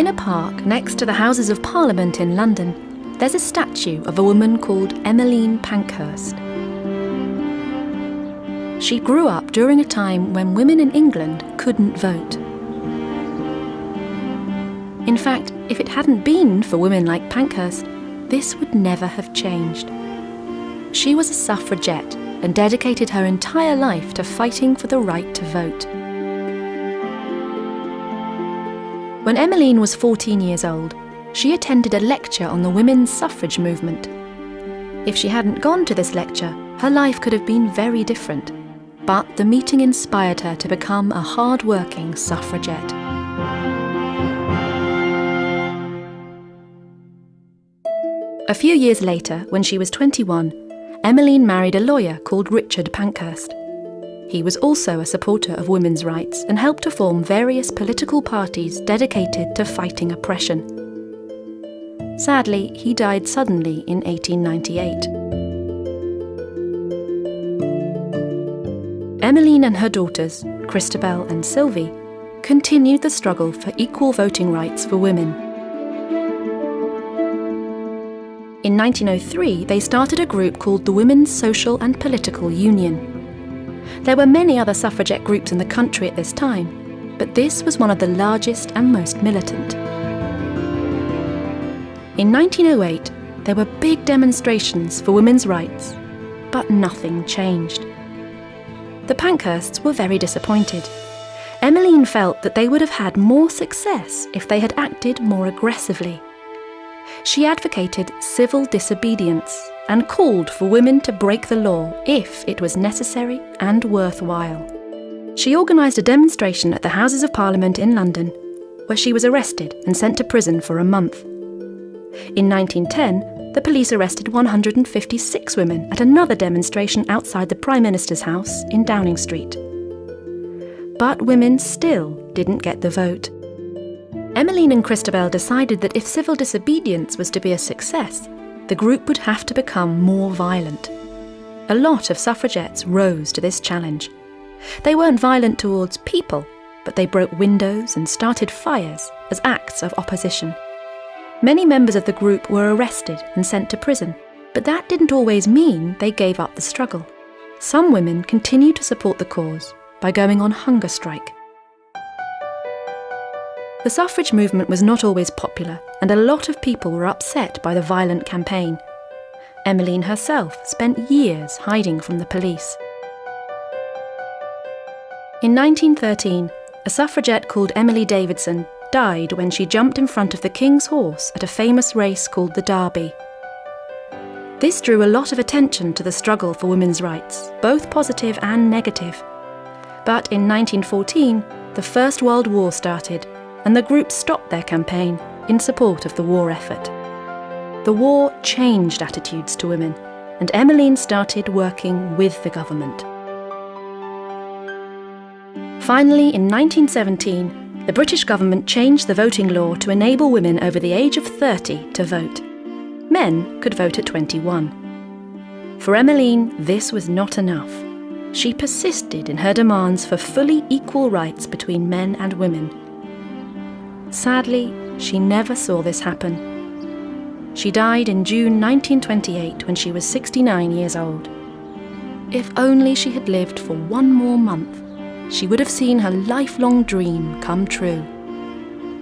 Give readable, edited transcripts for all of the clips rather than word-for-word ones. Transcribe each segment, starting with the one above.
In a park next to the Houses of Parliament in London, there's a statue of a woman called Emmeline Pankhurst. She grew up during a time when women in England couldn't vote. In fact, if it hadn't been for women like Pankhurst, this would never have changed. She was a suffragette and dedicated her entire life to fighting for the right to vote. When Emmeline was 14 years old, she attended a lecture on the women's suffrage movement. If she hadn't gone to this lecture, her life could have been very different. But the meeting inspired her to become a hard-working suffragette. A few years later, when she was 21, Emmeline married a lawyer called Richard Pankhurst. He was also a supporter of women's rights and helped to form various political parties dedicated to fighting oppression. Sadly, he died suddenly in 1898. Emmeline and her daughters, Christabel and Sylvie, continued the struggle for equal voting rights for women. In 1903, they started a group called the Women's Social and Political Union. There were many other suffragette groups in the country at this time, but this was one of the largest and most militant. In 1908, there were big demonstrations for women's rights, but nothing changed. The Pankhursts were very disappointed. Emmeline felt that they would have had more success if they had acted more aggressively. She advocated civil disobedience and called for women to break the law if it was necessary and worthwhile. She organised a demonstration at the Houses of Parliament in London, where she was arrested and sent to prison for a month. In 1910, the police arrested 156 women at another demonstration outside the Prime Minister's house in Downing Street. But women still didn't get the vote. Emmeline and Christabel decided that if civil disobedience was to be a success, the group would have to become more violent. A lot of suffragettes rose to this challenge. They weren't violent towards people, but they broke windows and started fires as acts of opposition. Many members of the group were arrested and sent to prison, but that didn't always mean they gave up the struggle. Some women continued to support the cause by going on hunger strike. The suffrage movement was not always popular, and a lot of people were upset by the violent campaign. Emmeline herself spent years hiding from the police. In 1913, a suffragette called Emily Davidson died when she jumped in front of the King's horse at a famous race called the Derby. This drew a lot of attention to the struggle for women's rights, both positive and negative. But in 1914, the First World War started, and the group stopped their campaign in support of the war effort. The war changed attitudes to women, and Emmeline started working with the government. Finally, in 1917, the British government changed the voting law to enable women over the age of 30 to vote. Men could vote at 21. For Emmeline, this was not enough. She persisted in her demands for fully equal rights between men and women. Sadly, she never saw this happen. She died in June 1928 when she was 69 years old. If only she had lived for one more month, she would have seen her lifelong dream come true.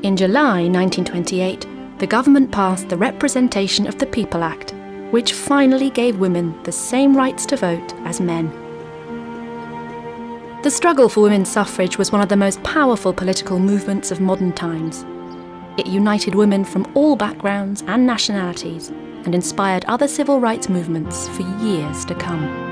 In July 1928, the government passed the Representation of the People Act, which finally gave women the same rights to vote as men. The struggle for women's suffrage was one of the most powerful political movements of modern times. It united women from all backgrounds and nationalities and inspired other civil rights movements for years to come.